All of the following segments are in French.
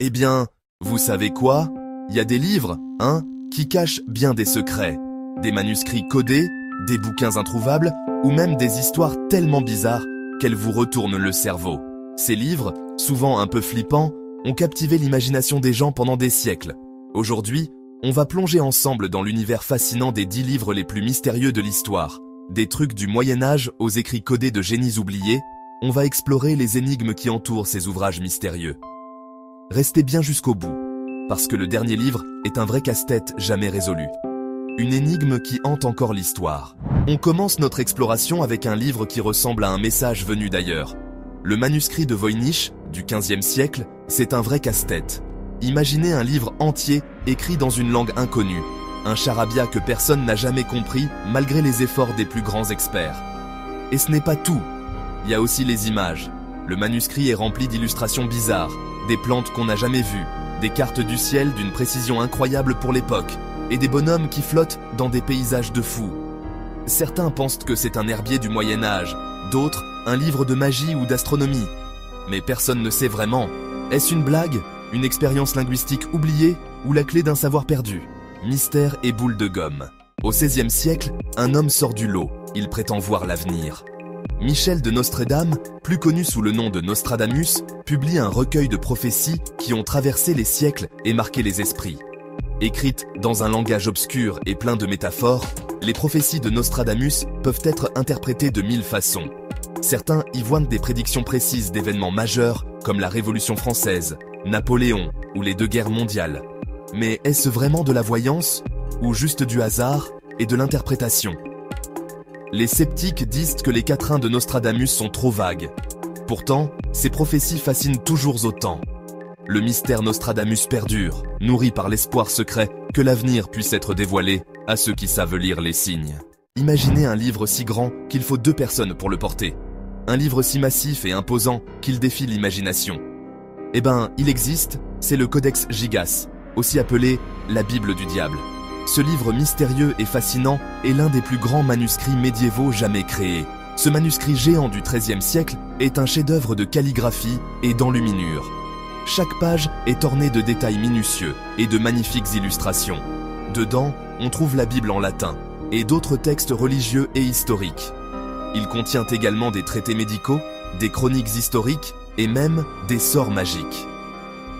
Eh bien, vous savez quoi? Il y a des livres, qui cachent bien des secrets. Des manuscrits codés, des bouquins introuvables, ou même des histoires tellement bizarres qu'elles vous retournent le cerveau. Ces livres, souvent un peu flippants, ont captivé l'imagination des gens pendant des siècles. Aujourd'hui, on va plonger ensemble dans l'univers fascinant des 10 livres les plus mystérieux de l'histoire. Des trucs du Moyen-Âge aux écrits codés de génies oubliés, on va explorer les énigmes qui entourent ces ouvrages mystérieux. Restez bien jusqu'au bout, parce que le dernier livre est un vrai casse-tête jamais résolu. Une énigme qui hante encore l'histoire. On commence notre exploration avec un livre qui ressemble à un message venu d'ailleurs. Le manuscrit de Voynich, du XVe siècle, c'est un vrai casse-tête. Imaginez un livre entier écrit dans une langue inconnue, un charabia que personne n'a jamais compris malgré les efforts des plus grands experts. Et ce n'est pas tout. Il y a aussi les images. Le manuscrit est rempli d'illustrations bizarres, des plantes qu'on n'a jamais vues, des cartes du ciel d'une précision incroyable pour l'époque, et des bonhommes qui flottent dans des paysages de fous. Certains pensent que c'est un herbier du Moyen-Âge, d'autres un livre de magie ou d'astronomie. Mais personne ne sait vraiment. Est-ce une blague, une expérience linguistique oubliée ou la clé d'un savoir perdu? Mystère et boule de gomme. Au XVIe siècle, un homme sort du lot. Il prétend voir l'avenir. Michel de Nostredame, plus connu sous le nom de Nostradamus, publie un recueil de prophéties qui ont traversé les siècles et marqué les esprits. Écrites dans un langage obscur et plein de métaphores, les prophéties de Nostradamus peuvent être interprétées de 1000 façons. Certains y voient des prédictions précises d'événements majeurs comme la Révolution française, Napoléon ou les 2 guerres mondiales. Mais est-ce vraiment de la voyance ou juste du hasard et de l'interprétation? Les sceptiques disent que les quatrains de Nostradamus sont trop vagues. Pourtant, ces prophéties fascinent toujours autant. Le mystère Nostradamus perdure, nourri par l'espoir secret que l'avenir puisse être dévoilé à ceux qui savent lire les signes. Imaginez un livre si grand qu'il faut 2 personnes pour le porter. Un livre si massif et imposant qu'il défie l'imagination. Eh ben, il existe, c'est le Codex Gigas, aussi appelé la Bible du diable. Ce livre mystérieux et fascinant est l'un des plus grands manuscrits médiévaux jamais créés. Ce manuscrit géant du XIIIe siècle est un chef-d'œuvre de calligraphie et d'enluminure. Chaque page est ornée de détails minutieux et de magnifiques illustrations. Dedans, on trouve la Bible en latin et d'autres textes religieux et historiques. Il contient également des traités médicaux, des chroniques historiques et même des sorts magiques.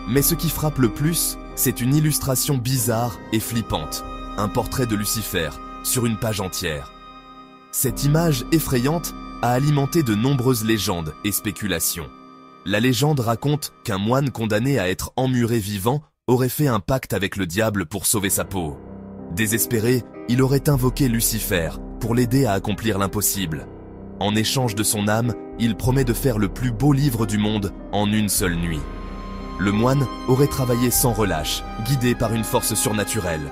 Mais ce qui frappe le plus, c'est une illustration bizarre et flippante. Un portrait de Lucifer sur une page entière. Cette image effrayante a alimenté de nombreuses légendes et spéculations. La légende raconte qu'un moine condamné à être emmuré vivant aurait fait un pacte avec le diable pour sauver sa peau. Désespéré, il aurait invoqué Lucifer pour l'aider à accomplir l'impossible. En échange de son âme, il promet de faire le plus beau livre du monde en une seule nuit. Le moine aurait travaillé sans relâche, guidé par une force surnaturelle.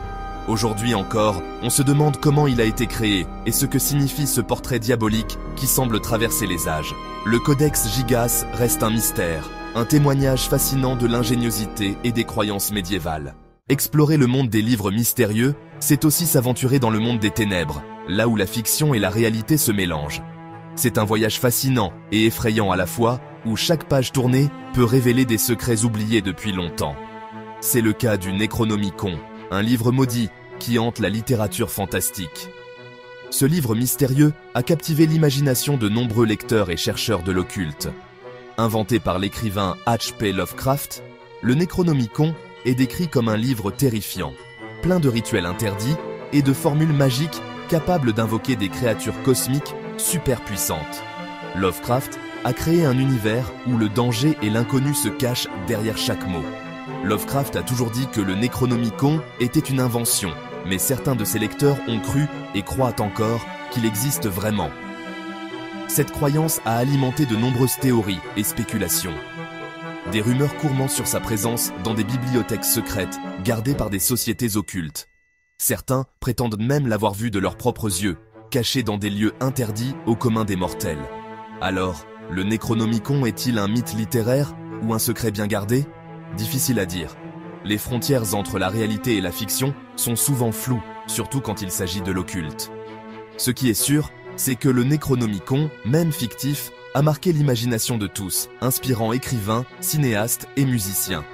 Aujourd'hui encore, on se demande comment il a été créé et ce que signifie ce portrait diabolique qui semble traverser les âges. Le Codex Gigas reste un mystère, un témoignage fascinant de l'ingéniosité et des croyances médiévales. Explorer le monde des livres mystérieux, c'est aussi s'aventurer dans le monde des ténèbres, là où la fiction et la réalité se mélangent. C'est un voyage fascinant et effrayant à la fois, où chaque page tournée peut révéler des secrets oubliés depuis longtemps. C'est le cas du Necronomicon, un livre maudit qui hante la littérature fantastique. Ce livre mystérieux a captivé l'imagination de nombreux lecteurs et chercheurs de l'occulte. Inventé par l'écrivain H.P. Lovecraft, le Necronomicon est décrit comme un livre terrifiant, plein de rituels interdits et de formules magiques capables d'invoquer des créatures cosmiques super puissantes. Lovecraft a créé un univers où le danger et l'inconnu se cachent derrière chaque mot. Lovecraft a toujours dit que le Necronomicon était une invention, mais certains de ses lecteurs ont cru et croient encore qu'il existe vraiment. Cette croyance a alimenté de nombreuses théories et spéculations. Des rumeurs courent sur sa présence dans des bibliothèques secrètes gardées par des sociétés occultes. Certains prétendent même l'avoir vu de leurs propres yeux, caché dans des lieux interdits au commun des mortels. Alors, le Necronomicon est-il un mythe littéraire ou un secret bien gardé ? Difficile à dire. Les frontières entre la réalité et la fiction sont souvent floues, surtout quand il s'agit de l'occulte. Ce qui est sûr, c'est que le Necronomicon, même fictif, a marqué l'imagination de tous, inspirant écrivains, cinéastes et musiciens.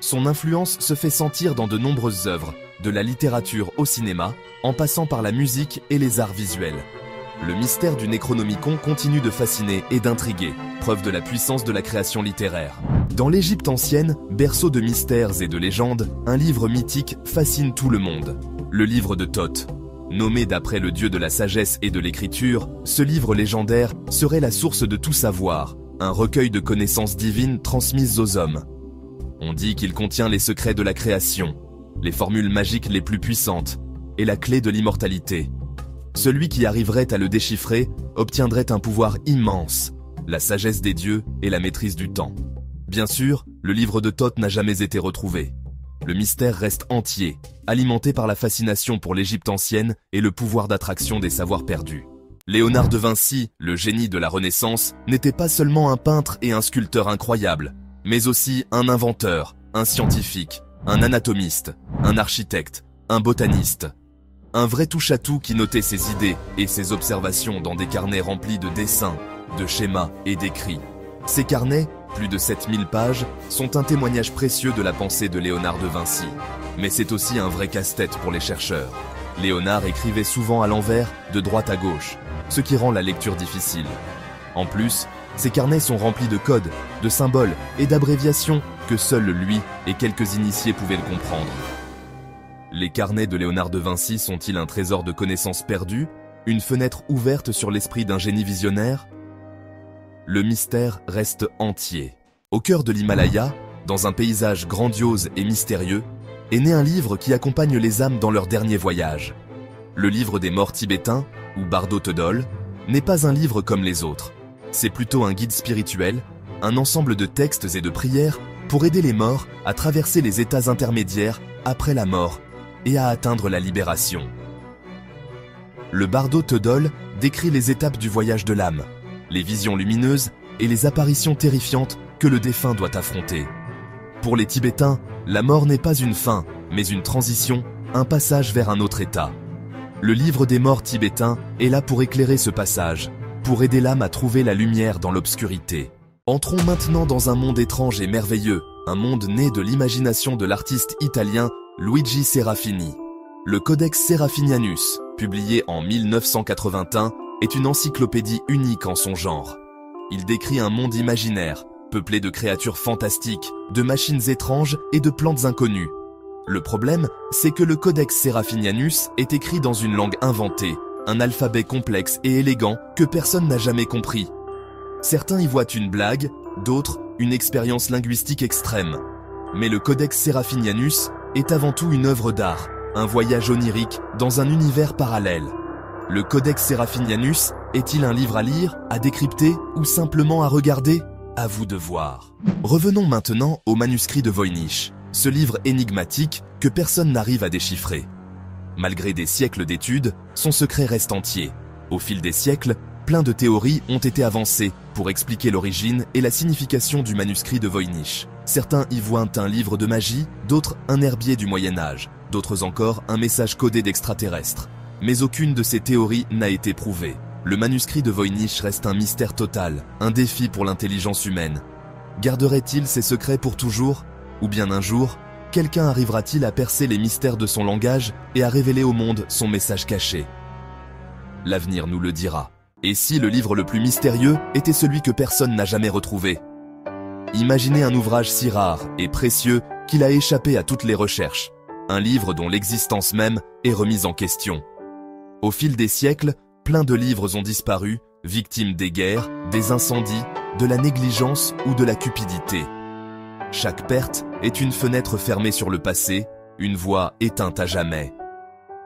Son influence se fait sentir dans de nombreuses œuvres, de la littérature au cinéma, en passant par la musique et les arts visuels. Le mystère du Necronomicon continue de fasciner et d'intriguer, preuve de la puissance de la création littéraire. Dans l'Égypte ancienne, berceau de mystères et de légendes, un livre mythique fascine tout le monde. Le livre de Thoth. Nommé d'après le dieu de la sagesse et de l'écriture, ce livre légendaire serait la source de tout savoir, un recueil de connaissances divines transmises aux hommes. On dit qu'il contient les secrets de la création, les formules magiques les plus puissantes et la clé de l'immortalité. Celui qui arriverait à le déchiffrer obtiendrait un pouvoir immense, la sagesse des dieux et la maîtrise du temps. Bien sûr, le livre de Thoth n'a jamais été retrouvé. Le mystère reste entier, alimenté par la fascination pour l'Égypte ancienne et le pouvoir d'attraction des savoirs perdus. Léonard de Vinci, le génie de la Renaissance, n'était pas seulement un peintre et un sculpteur incroyable, mais aussi un inventeur, un scientifique, un anatomiste, un architecte, un botaniste. Un vrai touche-à-tout qui notait ses idées et ses observations dans des carnets remplis de dessins, de schémas et d'écrits. Ces carnets, plus de 7000 pages, sont un témoignage précieux de la pensée de Léonard de Vinci. Mais c'est aussi un vrai casse-tête pour les chercheurs. Léonard écrivait souvent à l'envers, de droite à gauche, ce qui rend la lecture difficile. En plus, ces carnets sont remplis de codes, de symboles et d'abréviations que seul lui et quelques initiés pouvaient le comprendre. Les carnets de Léonard de Vinci sont-ils un trésor de connaissances perdues, une fenêtre ouverte sur l'esprit d'un génie visionnaire? Le mystère reste entier. Au cœur de l'Himalaya, dans un paysage grandiose et mystérieux, est né un livre qui accompagne les âmes dans leur dernier voyage. Le livre des morts tibétains, ou Bardo Thodol, n'est pas un livre comme les autres. C'est plutôt un guide spirituel, un ensemble de textes et de prières pour aider les morts à traverser les états intermédiaires après la mort et à atteindre la libération. Le Bardo Thodol décrit les étapes du voyage de l'âme, les visions lumineuses et les apparitions terrifiantes que le défunt doit affronter. Pour les Tibétains, la mort n'est pas une fin, mais une transition, un passage vers un autre état. Le livre des morts tibétains est là pour éclairer ce passage, pour aider l'âme à trouver la lumière dans l'obscurité. Entrons maintenant dans un monde étrange et merveilleux, un monde né de l'imagination de l'artiste italien Luigi Serafini. Le Codex Serafinianus, publié en 1981, est une encyclopédie unique en son genre. Il décrit un monde imaginaire, peuplé de créatures fantastiques, de machines étranges et de plantes inconnues. Le problème, c'est que le Codex Serafinianus est écrit dans une langue inventée, un alphabet complexe et élégant que personne n'a jamais compris. Certains y voient une blague, d'autres une expérience linguistique extrême. Mais le Codex Serafinianus est avant tout une œuvre d'art, un voyage onirique dans un univers parallèle. Le Codex Serafinianus est-il un livre à lire, à décrypter ou simplement à regarder? À vous de voir. Revenons maintenant au manuscrit de Voynich, ce livre énigmatique que personne n'arrive à déchiffrer. Malgré des siècles d'études, son secret reste entier. Au fil des siècles, plein de théories ont été avancées pour expliquer l'origine et la signification du manuscrit de Voynich. Certains y voient un livre de magie, d'autres un herbier du Moyen-Âge, d'autres encore un message codé d'extraterrestres. Mais aucune de ces théories n'a été prouvée. Le manuscrit de Voynich reste un mystère total, un défi pour l'intelligence humaine. Garderait-il ses secrets pour toujours? Ou bien un jour, quelqu'un arrivera-t-il à percer les mystères de son langage et à révéler au monde son message caché? L'avenir nous le dira. Et si le livre le plus mystérieux était celui que personne n'a jamais retrouvé? Imaginez un ouvrage si rare et précieux qu'il a échappé à toutes les recherches. Un livre dont l'existence même est remise en question. Au fil des siècles, plein de livres ont disparu, victimes des guerres, des incendies, de la négligence ou de la cupidité. Chaque perte est une fenêtre fermée sur le passé, une voie éteinte à jamais.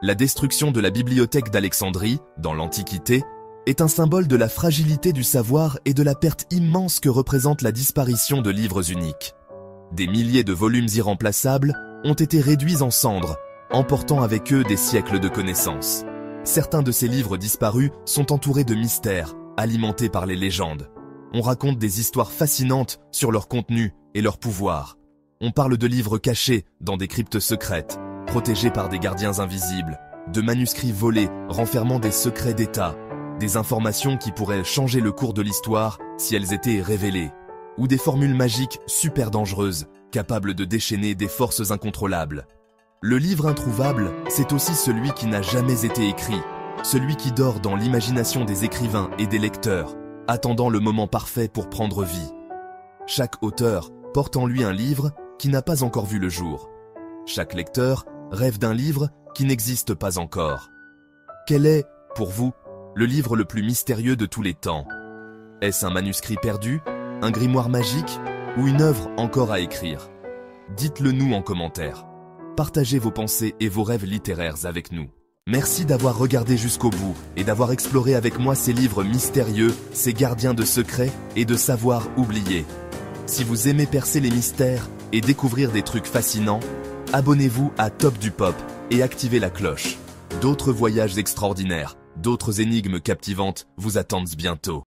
La destruction de la bibliothèque d'Alexandrie, dans l'Antiquité, est un symbole de la fragilité du savoir et de la perte immense que représente la disparition de livres uniques. Des milliers de volumes irremplaçables ont été réduits en cendres, emportant avec eux des siècles de connaissances. Certains de ces livres disparus sont entourés de mystères, alimentés par les légendes. On raconte des histoires fascinantes sur leur contenu et leur pouvoir. On parle de livres cachés dans des cryptes secrètes, protégés par des gardiens invisibles, de manuscrits volés renfermant des secrets d'État, des informations qui pourraient changer le cours de l'histoire si elles étaient révélées, ou des formules magiques super dangereuses capable de déchaîner des forces incontrôlables. Le livre introuvable, c'est aussi celui qui n'a jamais été écrit, celui qui dort dans l'imagination des écrivains et des lecteurs, attendant le moment parfait pour prendre vie. Chaque auteur porte en lui un livre qui n'a pas encore vu le jour. Chaque lecteur rêve d'un livre qui n'existe pas encore. Quel est, pour vous, le livre le plus mystérieux de tous les temps? Est-ce un manuscrit perdu, un grimoire magique ou une œuvre encore à écrire? Dites-le nous en commentaire. Partagez vos pensées et vos rêves littéraires avec nous. Merci d'avoir regardé jusqu'au bout et d'avoir exploré avec moi ces livres mystérieux, ces gardiens de secrets et de savoirs oubliés. Si vous aimez percer les mystères et découvrir des trucs fascinants, abonnez-vous à Top du Pop et activez la cloche. D'autres voyages extraordinaires, d'autres énigmes captivantes vous attendent bientôt.